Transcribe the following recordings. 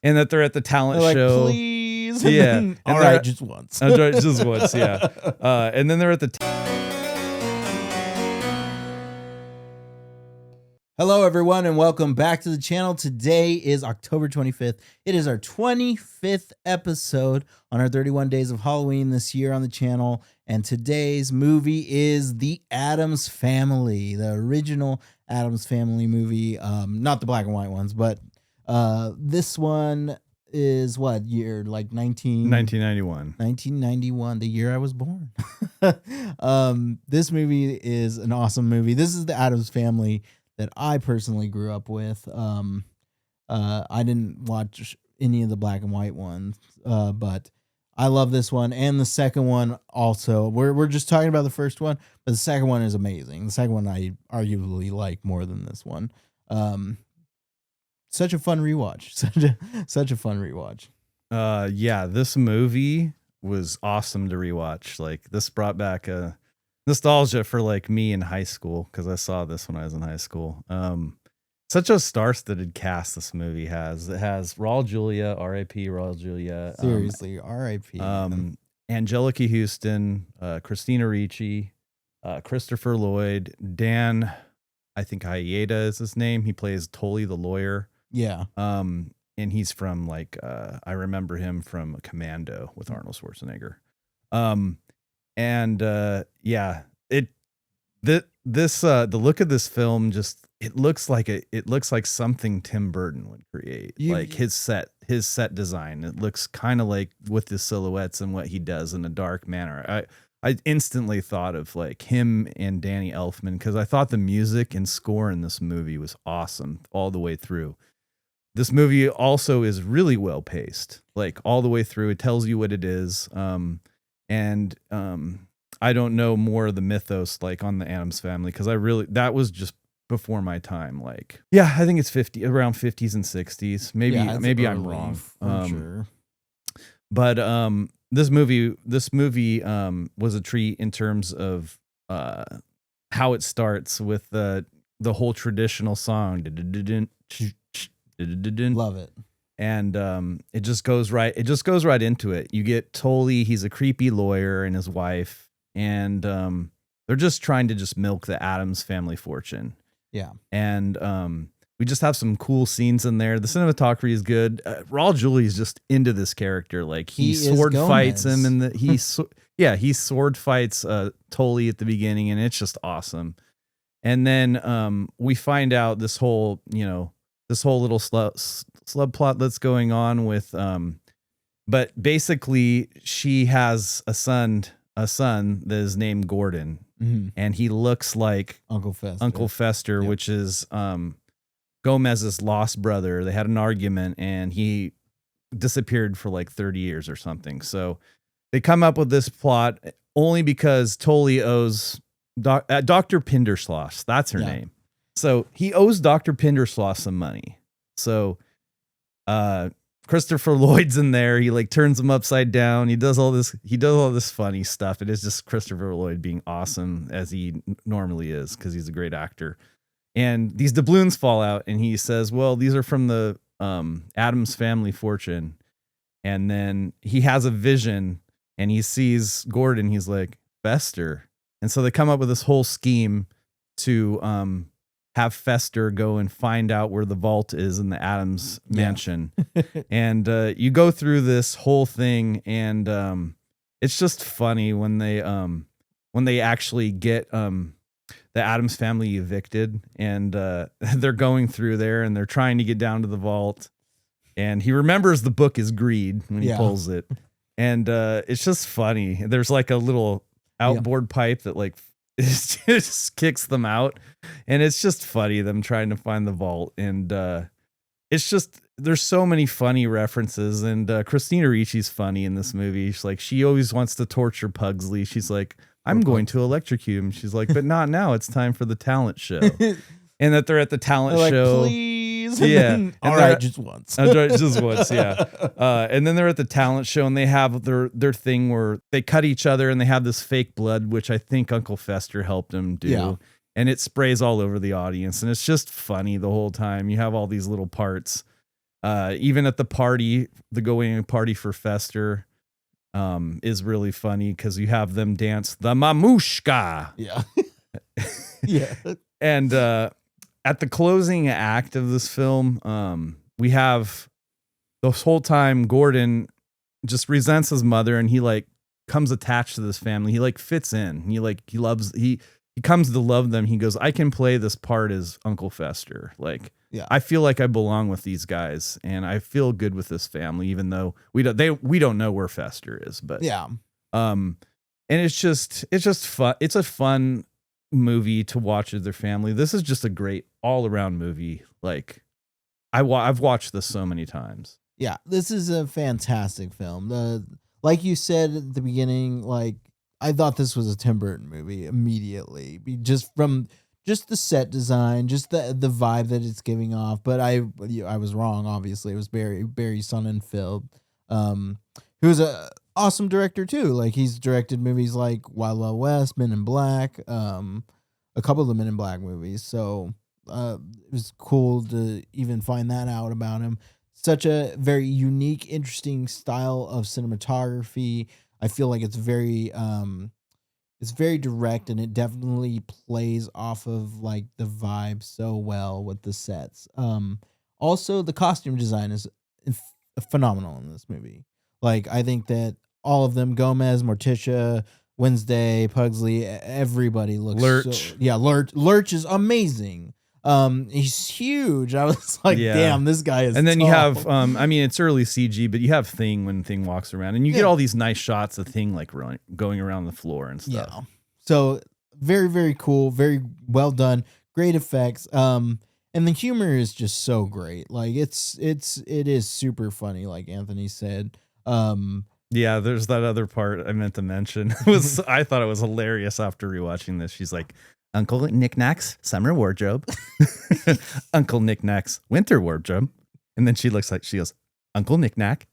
and that they're at the talent They're like, show. please. Yeah. All right, just once. Just once, yeah. And then they're at the Hello, everyone, and welcome back to the channel. Today is October 25th. It is our 25th episode on our 31 Days of Halloween this year on the channel. And today's movie is The Addams Family, the original Addams Family movie. Not the black and white ones, but this one is what year? Like 1991. 1991, the year I was born. This movie is an awesome movie. This is The Addams Family that I personally grew up with. I didn't watch any of the black and white ones, but I love this one and the second one also. We're just talking about the first one, but the second one is amazing. The second one I arguably like more than this one. Such a fun rewatch. Such a fun rewatch. Yeah, this movie was awesome to rewatch. Like, this brought back a nostalgia for like me in high school, because I saw this when I was in high school. Such a star-studded cast this movie has. It has Raul Julia, R.I.P. Raul Julia. Seriously, R.I.P. Anjelica Huston, Christina Ricci, Christopher Lloyd, Dan, I think Hayeda is his name. He plays Tully the lawyer. Yeah. And he's from like I remember him from Commando with Arnold Schwarzenegger. The look of this film, just it looks like something Tim Burton would create. Like his set design. It looks kind of like with the silhouettes and what he does in a dark manner. I instantly thought of like him and Danny Elfman, because I thought the music and score in this movie was awesome all the way through. This movie also is really well paced, like all the way through. It tells you what it is. I don't know more of the mythos like on the Addams Family, because that was just before my time. Like, yeah, I think it's around 50s and 60s. Maybe I'm wrong. Sure. But this movie was a treat in terms of how it starts with the whole traditional song. Love it. And it just goes right into it. You get Tully, he's a creepy lawyer, and his wife, and they're just trying to just milk the Addams family fortune. Yeah. And we just have some cool scenes in there. The cinematography is good. Raul Julia is just into this character. Like he sword fights him, and he sword fights Tully at the beginning, and it's just awesome. And then we find out this whole little subplot that's going on with but basically she has a son that is named Gordon, and he looks like Uncle Fester, yep. Which is Gomez's lost brother. They had an argument and he disappeared for like 30 years or something. So they come up with this plot only because Tully owes Dr. Pindersloth, that's her name. So he owes Dr. Pindersloth some money. So Christopher Lloyd's in there. He like turns him upside down. He does all this funny stuff. It is just Christopher Lloyd being awesome, as he normally is, because he's a great actor. And these doubloons fall out, and he says, well, these are from the Addams family fortune. And then he has a vision, and he sees Gordon. He's like, Fester. And so they come up with this whole scheme to have Fester go and find out where the vault is in the Addams mansion. And you go through this whole thing, and it's just funny when they actually get the Addams family evicted, and they're going through there and they're trying to get down to the vault, and he remembers the book is Greed when he pulls it. And it's just funny. There's like a little outboard pipe that like it just kicks them out, and it's just funny, them trying to find the vault. And it's just, there's so many funny references, and Christina Ricci's funny in this movie. She's like, she always wants to torture Pugsley. She's like, I'm going to electrocute him. She's like, but not now, it's time for the talent show. And that they're at the talent show, like, please. Yeah. All right, just once. Just once, yeah. And then they're at the talent show, and they have their thing where they cut each other, and they have this fake blood, which I think Uncle Fester helped him do. Yeah. And it sprays all over the audience, and it's just funny the whole time. You have all these little parts. Even at the party, the going party for Fester is really funny because you have them dance the mamushka. Yeah. Yeah. And at the closing act of this film, we have this whole time Gordon just resents his mother, and he like comes attached to this family. He like fits in. He comes to love them. He goes, I can play this part as Uncle Fester. Like, yeah, I feel like I belong with these guys, and I feel good with this family, even though we don't know where Fester is. But yeah, and it's just fun. It's a fun movie to watch with their family. This is just a great all around movie. Like, I've watched this so many times. Yeah, this is a fantastic film. Like you said at the beginning, like I thought this was a Tim Burton movie immediately, just from the set design, just the vibe that it's giving off. But I was wrong. Obviously, it was Barry Sonnenfeld, who's a awesome director too. Like he's directed movies like Wild Wild West, Men in Black, a couple of the Men in Black movies. So it was cool to even find that out about him. Such a very unique, interesting style of cinematography. I feel like it's very direct, and it definitely plays off of like the vibe so well with the sets. Also the costume design is phenomenal in this movie. Like I think that all of them, Gomez, Morticia, Wednesday, Pugsley, everybody looks Lurch. Lurch is amazing. He's huge. I was like, Yeah. damn, this guy is. And then tall. you have, I mean, it's early CG, but you have Thing when Thing walks around, and you get all these nice shots of Thing like going around the floor and stuff. Yeah. So very, very cool. Very well done. Great effects. And the humor is just so great. Like it is super funny. Like Anthony said. Yeah, there's that other part I meant to mention. I thought it was hilarious after rewatching this. She's like, Uncle Knickknack's summer wardrobe, Uncle Knickknack's winter wardrobe, and then she goes, Uncle Knickknack.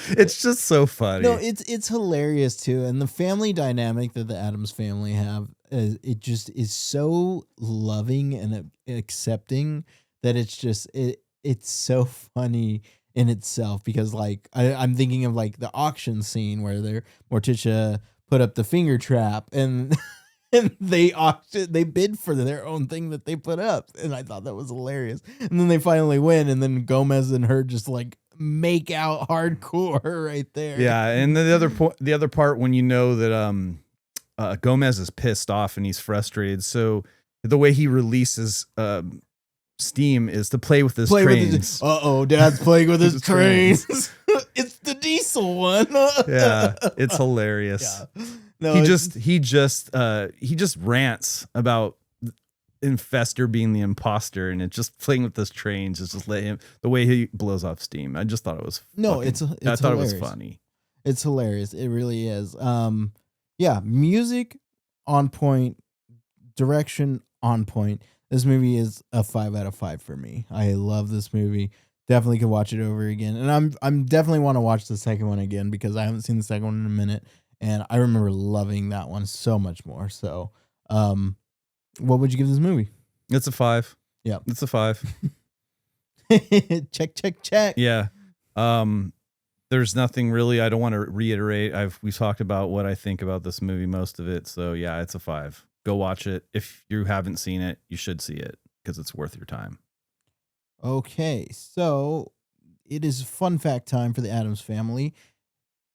It's just so funny. No, it's hilarious too, and the family dynamic that the Addams family have, it just is so loving and accepting that it's so funny in itself, because like I'm thinking of like the auction scene where Morticia put up the finger trap and they bid for their own thing that they put up, and I thought that was hilarious. And then they finally win, and then Gomez and her just like make out hardcore right there. Yeah, and the other part when you know that Gomez is pissed off and he's frustrated, so the way he releases steam is to play with his trains. Dad's playing with his trains. It's the diesel one. Yeah, it's hilarious. Yeah. No, he just rants about Infester being the imposter, and it's just playing with those trains. It's just the way he blows off steam. I just thought it was I thought it was funny. It's hilarious. It really is. Yeah, music on point, direction on point. This movie is a 5 out of 5 for me. I love this movie. Definitely could watch it over again, and I'm definitely want to watch the second one again because I haven't seen the second one in a minute. And I remember loving that one so much more. So, what would you give this movie? It's a 5. Yeah, it's a 5. check. Yeah. There's nothing really. I don't want to reiterate. We talked about what I think about this movie, most of it. So yeah, it's a 5. Go watch it. If you haven't seen it, you should see it because it's worth your time. Okay, so it is fun fact time for the Addams Family.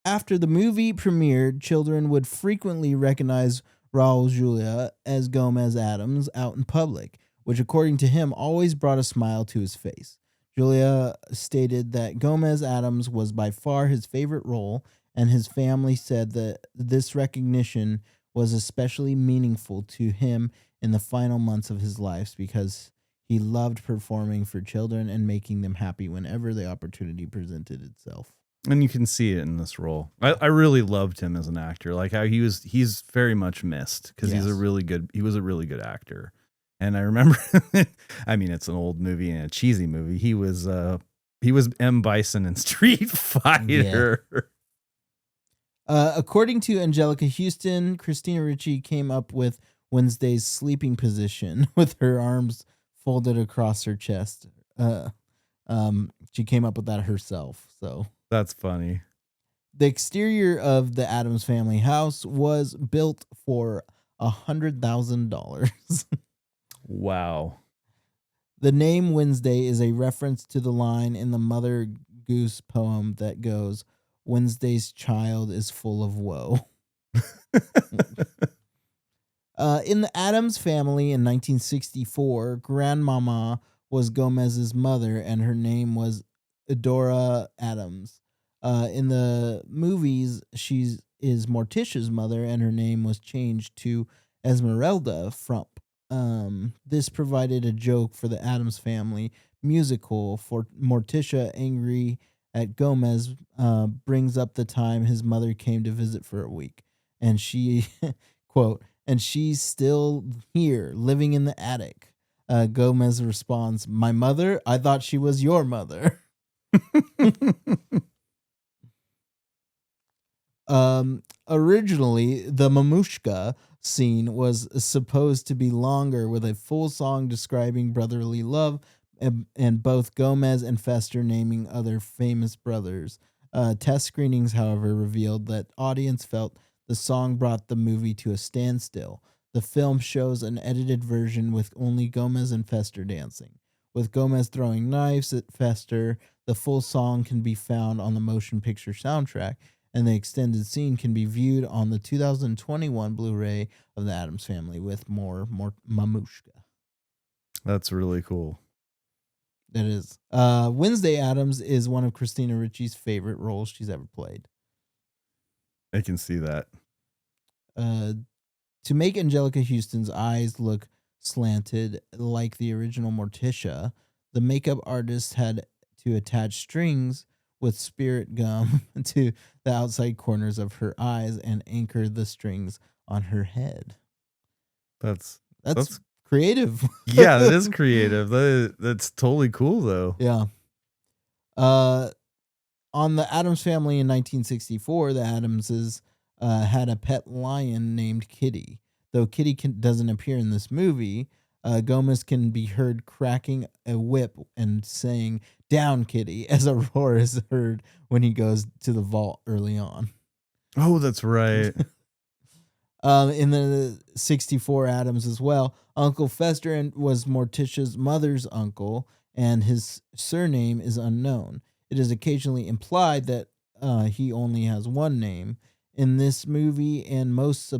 After the movie premiered, children would frequently recognize Raul Julia as Gomez Addams out in public, which according to him always brought a smile to his face. Julia stated that Gomez Addams was by far his favorite role, and his family said that this recognition was especially meaningful to him in the final months of his life because he loved performing for children and making them happy whenever the opportunity presented itself. And you can see it in this role. I really loved him as an actor. Like how he's very much missed because he was a really good actor. And I remember, I mean, it's an old movie and a cheesy movie. He was M. Bison in Street Fighter. Yeah. According to Anjelica Huston, Christina Ricci came up with Wednesday's sleeping position with her arms folded across her chest. She came up with that herself. So That's funny. the exterior of the Addams Family house was built for $100,000. Wow. The name Wednesday is a reference to the line in the Mother Goose poem that goes, "Wednesday's child is full of woe." In the Addams Family in 1964, Grandmama was Gomez's mother, and her name was Eudora Addams. In the movies, she is Morticia's mother, and her name was changed to Esmeralda Frump. This provided a joke for the Addams Family musical. For Morticia, angry at Gomez, brings up the time his mother came to visit for a week, and she quote, "And she's still here, living in the attic." Gomez responds, "My mother? I thought she was your mother." Originally, the mamushka scene was supposed to be longer, with a full song describing brotherly love, and both Gomez and Fester naming other famous brothers. Test screenings, however, revealed that audience felt the song brought the movie to a standstill. The film shows an edited version with only Gomez and Fester dancing. With Gomez throwing knives at Fester, the full song can be found on the motion picture soundtrack, and the extended scene can be viewed on the 2021 Blu-ray of the Addams Family with more mamushka. That's really cool. That is. Wednesday Addams is one of Christina Ricci's favorite roles she's ever played. I can see that. To make Anjelica Huston's eyes look slanted like the original Morticia, the makeup artist had to attach strings with spirit gum to the outside corners of her eyes and anchor the strings on her head. That's creative. Yeah, that is creative. That's totally cool, though. Yeah. On the Addams Family in 1964, the Addamses had a pet lion named Kitty. Though Kitty doesn't appear in this movie, Gomez can be heard cracking a whip and saying, "Down, Kitty," as a roar is heard when he goes to the vault early on. Oh, that's right. In the 64 Addams as well, Uncle Fester was Morticia's mother's uncle, and his surname is unknown. It is occasionally implied that he only has one name. In this movie and most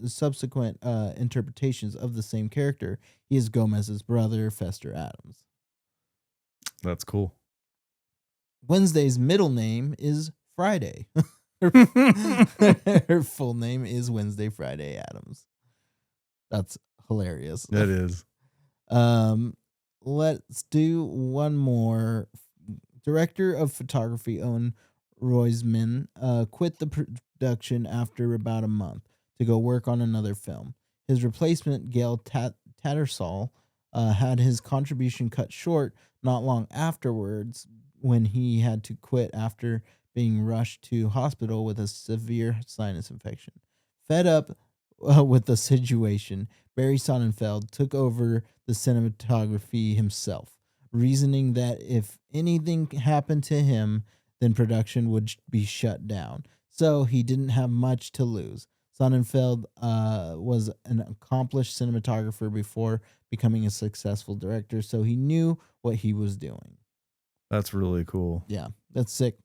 subsequent interpretations of the same character, he is Gomez's brother, Fester Addams. That's cool. Wednesday's middle name is Friday. Her full name is Wednesday Friday Addams. That's hilarious. That is. Let's do one more. Director of photography Owen Roizman quit the production after about a month to go work on another film. His replacement, Gail Tattersall, had his contribution cut short not long afterwards when he had to quit after being rushed to hospital with a severe sinus infection. Fed up with the situation, Barry Sonnenfeld took over the cinematography himself, reasoning that if anything happened to him, then production would be shut down. So he didn't have much to lose. Sonnenfeld was an accomplished cinematographer before becoming a successful director, so he knew what he was doing. That's really cool. Yeah, that's sick.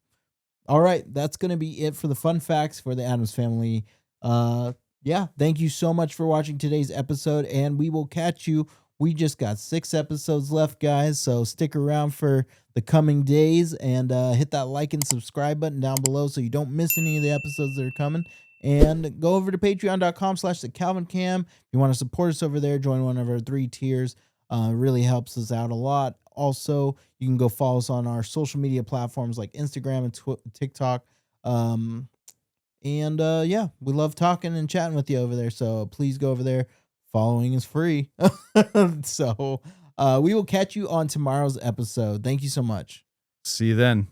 All right, that's going to be it for the fun facts for the Addams Family. Yeah, thank you so much for watching today's episode, and we will catch you. We just got 6 episodes left, guys, so stick around for the coming days and hit that like and subscribe button down below so you don't miss any of the episodes that are coming. And go over to patreon.com/thecalvincam. If you want to support us over there, join one of our 3 tiers. Really helps us out a lot. Also, you can go follow us on our social media platforms like Instagram and TikTok. Yeah, we love talking and chatting with you over there. So please go over there. Following is free. So we will catch you on tomorrow's episode. Thank you so much. See you then.